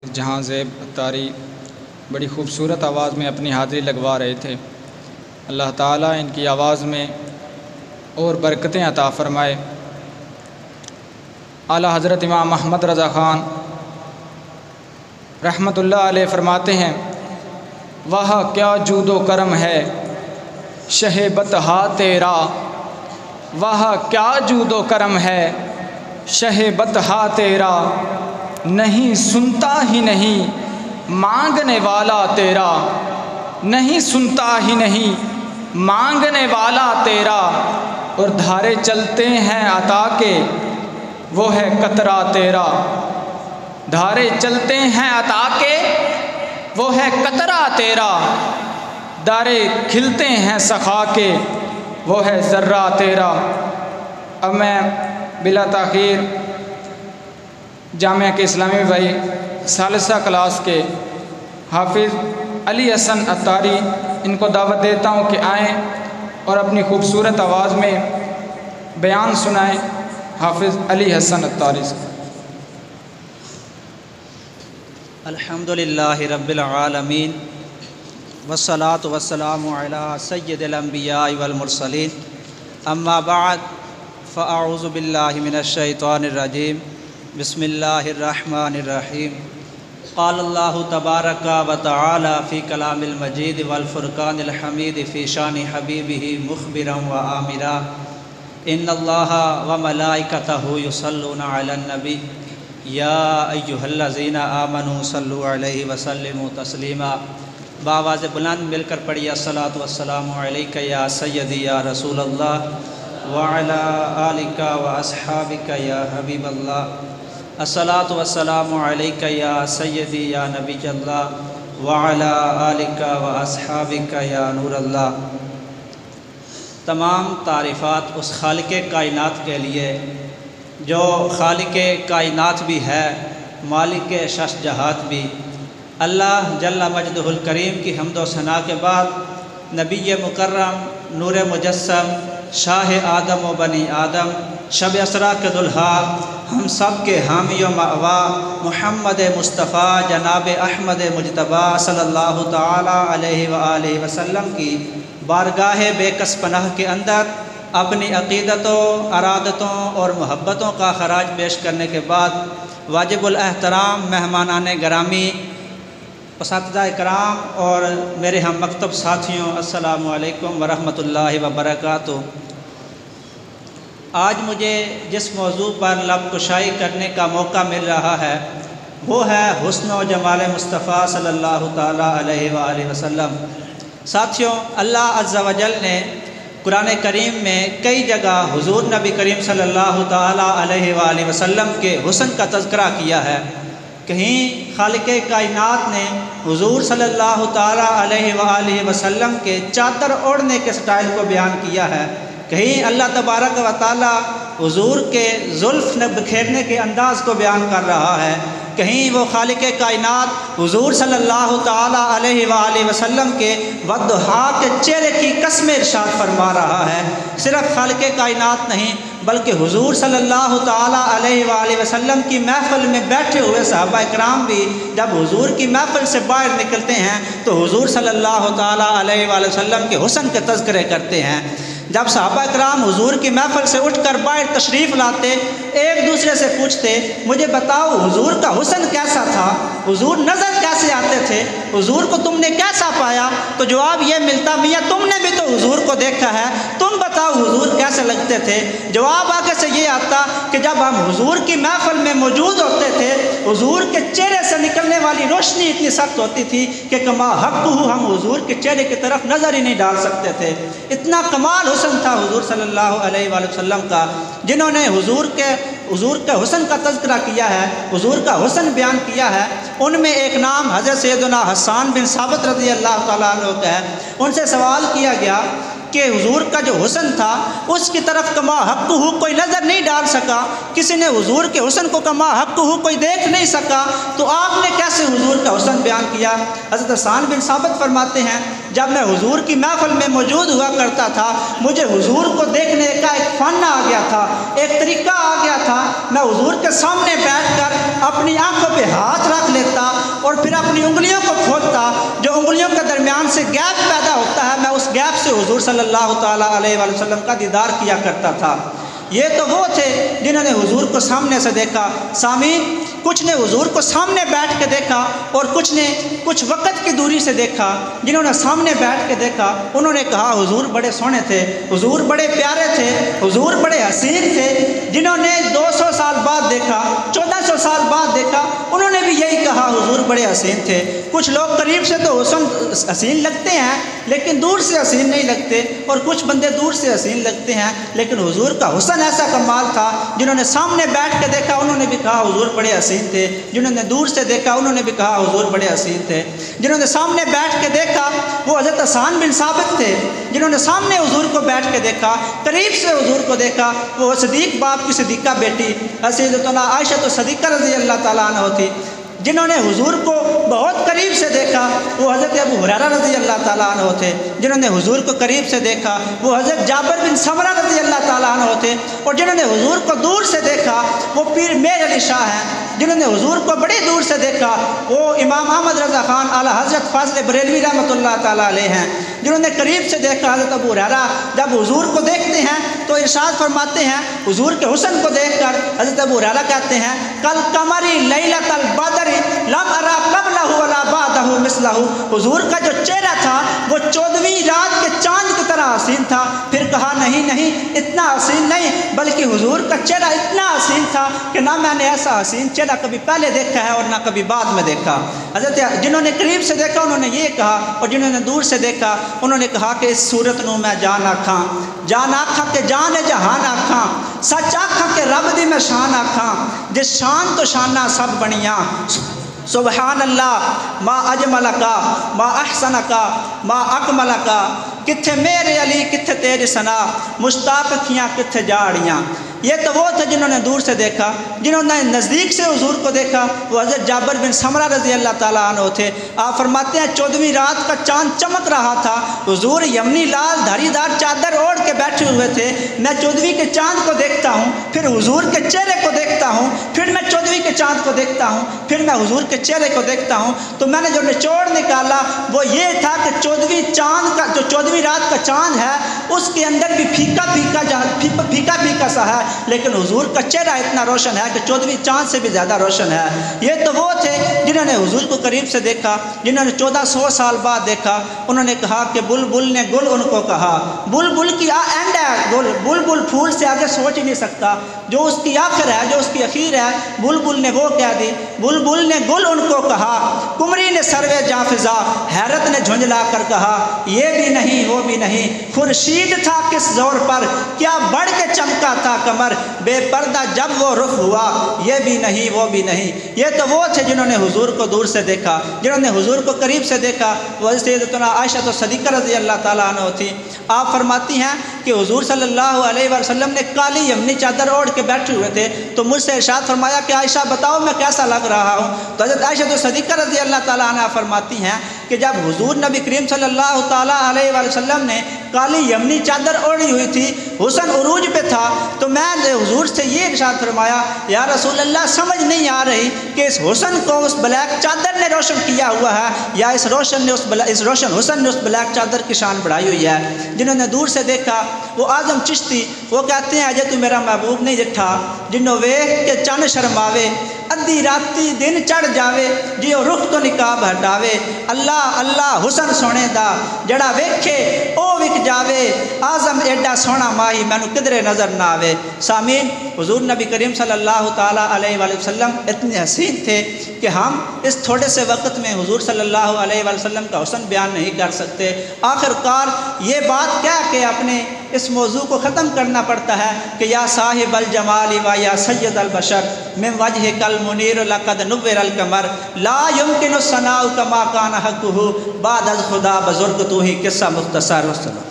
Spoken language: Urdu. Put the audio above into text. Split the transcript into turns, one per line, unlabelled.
جہاں زیب اتاری بڑی خوبصورت آواز میں اپنی حاضری لگوا رہے تھے۔ اللہ تعالیٰ ان کی آواز میں اور برکتیں عطا فرمائے۔ اعلیٰ حضرت امام محمد رضا خان رحمۃ اللہ علیہ فرماتے ہیں، وہاں کیا جود و کرم ہے شہ بطحا تیرا، وہاں کیا جود و کرم ہے شہ بطحا تیرا، نہیں سنتا ہی نہیں مانگنے والا تیرا، نہیں سنتا ہی نہیں مانگنے والا تیرا، اور دھارے چلتے ہیں عطا کے وہ ہے قطرہ تیرا، دھارے چلتے ہیں عطا کے وہ ہے قطرہ تیرا، دارے کھلتے ہیں سخا کے وہ ہے ذرہ تیرا۔ اب میں بلا تاخیر جامعہ کے اسلامی بھائی ثالثہ کلاس کے حافظ علی حسن اتاری ان کو دعوت دیتا ہوں کہ آئیں اور اپنی خوبصورت آواز میں بیان سنائیں۔ حافظ علی حسن اتاری سے۔
الحمدللہ رب العالمین والصلاة والسلام علی سید الانبیاء والمرسلین، اما بعد فاعوذ باللہ من الشیطان الرجیم، بسم اللہ الرحمن الرحیم۔ قال اللہ تبارک و تعالی فی کلام المجید والفرقان الحمید فی شان حبیبہ مخبرا و آمرا، ان اللہ و ملائکتہ یصلون علی النبی یا ایہا الذین آمنوا صلوا علیہ وسلموا تسلیما۔ بآواز بلند مل کر پڑھیے، الصلاۃ والسلام علیک یا سیدی یا رسول اللہ وعلی آلک واصحابک یا حبیب اللہ، الصلاۃ والسلام علیک یا سیدی یا نبی اللہ وعلی آلک واصحابک یا نور اللہ۔ تمام تعریفات اس خالق کائنات کے لیے جو خالق کائنات بھی ہے، مالک شش جہات بھی۔ اللہ جل مجدہ الکریم کی حمد و ثنا کے بعد نبی مکرم نور مجسم شاہ آدم و بنی آدم شب اسرا کے دلہا ہم سب کے حامی و مأوا محمد مصطفیٰ جناب احمد مجتبیٰ صلی اللہ تعالی علیہ وآلہ وسلم کی بارگاہ بے کس پناہ کے اندر اپنی عقیدتوں، ارادتوں اور محبتوں کا خراج پیش کرنے کے بعد واجب الاحترام مہمانان گرامی، اساتذہ کرام اور میرے ہم مکتب ساتھیوں، السلام علیکم ورحمۃ اللہ وبرکاتہ۔ آج مجھے جس موضوع پر لب کشائی کرنے کا موقع مل رہا ہے وہ ہے حسن و جمال مصطفیٰ صلی اللہ تعالیٰ علیہ وآلہ وسلم۔ ساتھیوں، اللہ عز و جل نے قرآن کریم میں کئی جگہ حضور نبی کریم صلی اللہ تعالیٰ علیہ وآلہ وسلم کے حسن کا تذکرہ کیا ہے۔ کہیں خالق کائنات نے حضور صلی اللہ تعالیٰ علیہ وآلہ وسلم کے چادر اوڑھنے کے سٹائل کو بیان کیا ہے، کہیں اللہ تبارک و تعالیٰ حضور کے زلف بکھیرنے کے انداز کو بیان کر رہا ہے، کہیں وہ خالق کائنات حضور صلی اللہ تعالیٰ علیہ وآلہ وسلم کے والضحیٰ کے چہرے کی قسم ارشاد فرما رہا ہے۔ صرف خالق کائنات نہیں بلکہ حضور صلی اللہ تعالیٰ علیہ وآلہ وسلم کی محفل میں بیٹھے ہوئے صحابہ کرام بھی جب حضور کی محفل سے باہر نکلتے ہیں تو حضور صلی اللہ تعالیٰ علیہ وآلہ وسلم کے حسن کے تذکرے کرتے ہیں۔ جب صحابہ کرام حضور کی محفل سے اٹھ کر باہر تشریف لاتے، ایک دوسرے سے پوچھتے، مجھے بتاؤ حضور کا حسن کیسا تھا، حضور نظر کیسے آتے تھے، حضور کو تم نے کیسا پایا؟ تو جواب یہ ملتا، میاں تم نے بھی تو حضور کو دیکھا ہے، تم بتاؤ حضور کیسے لگتے تھے؟ جواب آگے سے یہ آتا کہ جب ہم حضور کی محفل میں موجود ہوتے تھے، حضور کے چہرے سے نکلنے والی روشنی اتنی سخت ہوتی تھی کہ کما حق ہم حضور کے چہرے کی طرف نظر ہی نہیں ڈال سکتے تھے۔ اتنا کمال حسن تھا حضور صلی اللہ علیہ وآلہ وسلم کا۔ جنہوں نے حضور کے حسن کا تذکرہ کیا ہے، حضور کا حسن بیان کیا ہے، ان میں ایک نام حضرت سیدنا حسان بن ثابت رضی اللہ تعالیٰ عنہ کا ہے۔ ان سے سوال کیا گیا کہ حضور کا جو حسن تھا اس کی طرف کما حق ہو کوئی نظر نہیں ڈال سکا، کسی نے حضور کے حسن کو کما حق ہو کوئی دیکھ نہیں سکا، تو آپ نے کیسے حضور کا حسن بیان کیا؟ حضرت حسان بن ثابت فرماتے ہیں، جب میں حضور کی محفل میں موجود ہوا کرتا تھا مجھے حضور کو دیکھنے کا ایک فن آ گیا تھا، ایک طریقہ آ گیا تھا، میں حضور کے سامنے بیٹھ کر اپنی آنکھوں پہ ہاتھ رکھ لیتا اور پھر اپنی انگلیوں کو کھولتا، جو انگلیوں کے درمیان سے گیپ پیدا ہوتا ہے، میں اس گیپ سے حضور صلی اللہ تعالیٰ علیہ وآلہ وسلم کا دیدار کیا کرتا تھا۔ یہ تو وہ تھے جنہوں نے حضور کو سامنے سے دیکھا۔ سامعین، کچھ نے حضور کو سامنے بیٹھ کے دیکھا اور کچھ نے کچھ وقت کی دوری سے دیکھا۔ جنہوں نے سامنے بیٹھ کے دیکھا انہوں نے کہا حضور بڑے سونے تھے، حضور بڑے پیارے تھے، حضور بڑے حسین تھے۔ جنہوں نے 200 سال بعد دیکھا، 1400 سال بعد دیکھا، انہوں نے بھی یہی کہا حضور بڑے حسین تھے۔ کچھ لوگ قریب سے تو حسین لگتے ہیں لیکن دور سے حسین نہیں لگتے، اور کچھ بندے دور سے حسین لگتے ہیں لیکن حضور کا حسن ایسا کمال تھا۔ جنہوں نے سامنے بیٹھ کے دیکھا انہوں نے بھی کہا حضور بڑے حسین تھے، جنہوں نے دور سے دیکھا انہوں نے بھی کہا حضور بڑے حسین تھے۔ جنہوں نے سامنے بیٹھ کے دیکھا وہ حضرت حسان بن ثابت تھے۔ جنہوں نے سامنے حضور کو بیٹھ کے دیکھا، قریب سے حضور کو دیکھا، وہ صدیق باپ کی صدیقہ بیٹی سیدتنا عائشہ صدیقہ رضی اللہ تعالیٰ عنہ تھی۔ جنہوں نے حضور کو بہت قریب سے دیکھا وہ حضرت ابو ہریرہ رضی اللہ تعالیٰ عنہ تھے۔ جنہوں نے حضور کو قریب سے دیکھا وہ حضرت جابر بن سمرہ رضی اللہ تعالیٰ عنہ تھے۔ اور جنہوں نے حضور کو دور سے دیکھا وہ پیر میر علی شاہ ہیں۔ جنہوں نے حضور کو بڑی دور سے دیکھا وہ امام احمد رضا خان اعلیٰ حضرت فاضل بریلوی رحمۃ اللہ تعالیٰ علیہ ہیں۔ جنہوں نے قریب سے دیکھا حضرت ابو ہریرہ جب حضور کو دیکھتے ہیں تو ارشاد فرماتے ہیں، حضور کے حسن کو دیکھ کر حضرت ابو ہریرہ کہتے ہیں کل قمری لیلۃ البدر لم ارا قبلہ ولا بعدہ مثلہ۔ حضور کا جو چہرہ تھا وہ 14ویں رات کے چاند کی طرح حسین تھا۔ پھر کہا نہیں اتنا حسین نہیں، بلکہ حضور کا چہرہ اتنا حسین تھا کہ نہ میں نے ایسا حسین چہرہ کبھی پہلے دیکھا ہے اور نہ کبھی بعد میں دیکھا۔ حضرت جنہوں نے قریب سے دیکھا انہوں نے یہ کہا، اور جنہوں نے دور سے دیکھا انہوں نے کہا کہ اس صورت نو میں جان آکھاں، جان آکھاں کہ جان جہان آکھاں، سچ آکھاں کہ رب دی میں شان آکھاں، جس شان تو شانہ سب بنیاں۔ سبحان اللہ ما اجملکا ما احسنکا ما اکملکا، کتھے میرے علی کتھے تیری ثنا، مشتاق کھیاں کتھے جاڑیاں۔ یہ تو وہ تھے جنہوں نے دور سے دیکھا۔ جنہوں نے نزدیک سے حضور کو دیکھا وہ حضرت جابر بن سمرہ رضی اللہ تعالیٰ عنہ تھے۔ آپ فرماتے ہیں 14ویں رات کا چاند چمک رہا تھا، حضور یمنی لال دھاری دار چادر اوڑھ کے بیٹھے ہوئے تھے۔ میں 14ویں کے چاند کو دیکھتا ہوں، پھر حضور کے چہرے کو دیکھتا ہوں، پھر میں 14ویں کے چاند کو دیکھتا ہوں، پھر میں حضور کے چہرے کو دیکھتا ہوں۔ تو میں نے جو نچوڑ نکالا وہ یہ تھا کہ 14ویں رات کا چاند ہے اس کے اندر بھی پھیکا سا ہے، لیکن حضور کا چہرہ اتنا روشن ہے کہ 14ویں چاند سے بھی زیادہ روشن ہے۔ یہ تو وہ تھے جنہوں نے حضور کو قریب سے دیکھا، جنہوں نے 1400 سال بعد دیکھا۔ انہوں نے کہا کہ بلبل نے گل ان کو کہا، بلبل کی اینڈ ہے بلبل پھول سے آگے سوچ ہی نہیں سکتا، جو اس کی آخر ہے جو اس کی اخیر ہے بلبل نے وہ کہہ دی۔ بلبل نے گل ان کو کہا، کمری نے سروے جاں فضا، حیرت نے جھنجھلا کر کہا یہ بھی نہیں وہ بھی نہیں، خورشید تھا کس زور پر کیا بڑھ کے چمکا تھا کمر، بے پردہ جب وہ رخ ہوا یہ بھی نہیں وہ بھی نہیں۔ یہ تو وہ تھے جنہوں نے حضور کو دور سے دیکھا۔ جنہوں نے حضور کو قریب سے دیکھا وہ سیدتنا عائشہ صدیقہ رضی اللہ تعالیٰ عنہ تھی۔ آپ فرماتی ہیں کہ حضور صلی اللہ علیہ وسلم نے کالی یمنی چادر اوڑھ کے بیٹھے ہوئے تھے، تو مجھ سے ارشاد فرمایا کہ عائشہ بتاؤ میں کیسا لگ رہا ہوں؟ تو حضرت عائشہ صدیقہ رضی اللہ تعالیٰ عنہ فرماتی ہیں کہ جب حضور نبی کریم صلی اللہ تعالیٰ علیہ وسلم نے کالی یمنی چادر اوڑھی ہوئی تھی، حسن عروج پہ تھا، تو میں نے حضور سے یہ ارشاد فرمایا یا رسول اللہ سمجھ نہیں آ رہی کہ اس حسن کو اس بلیک چادر نے روشن کیا ہوا ہے یا اس روشن حسن نے اس بلیک چادر کی شان بڑھائی ہوئی ہے۔ جنہوں نے دور سے دیکھا وہ اعظم چشتی وہ کہتے ہیں اجے تو میرا محبوب نہیں ڈٹھا، جنوں ویکھ کے چن شرماوے، ادھی راتی دن چڑھ جاوے، جیو رخ تو نقاب ہٹاوے، اللہ اللہ حسن سونے دا جڑا ویکھے او وک جاوے، اعظم ایڈا سونا ماہی مینو کدرے نظر نہ آوے۔ سامعین، حضور نبی کریم صلی اللہ تعالیٰ علیہ وآلہ وسلم اتنے حسین تھے کہ ہم اس تھوڑے سے وقت میں حضور صلی اللہ علیہ وآلہ وسلم کا حسن بیان نہیں کر سکتے۔ آخر کار یہ بات کہہ کے اپنے اس موضوع کو ختم کرنا پڑتا ہے کہ یا صاحب الجمال و یا سید البشر من وجهک المنیر لقد نور القمر لا يمکن الثناء کما کان حقہ بعد از خدا بزرگ تو ہی قصہ مختصر وسلم۔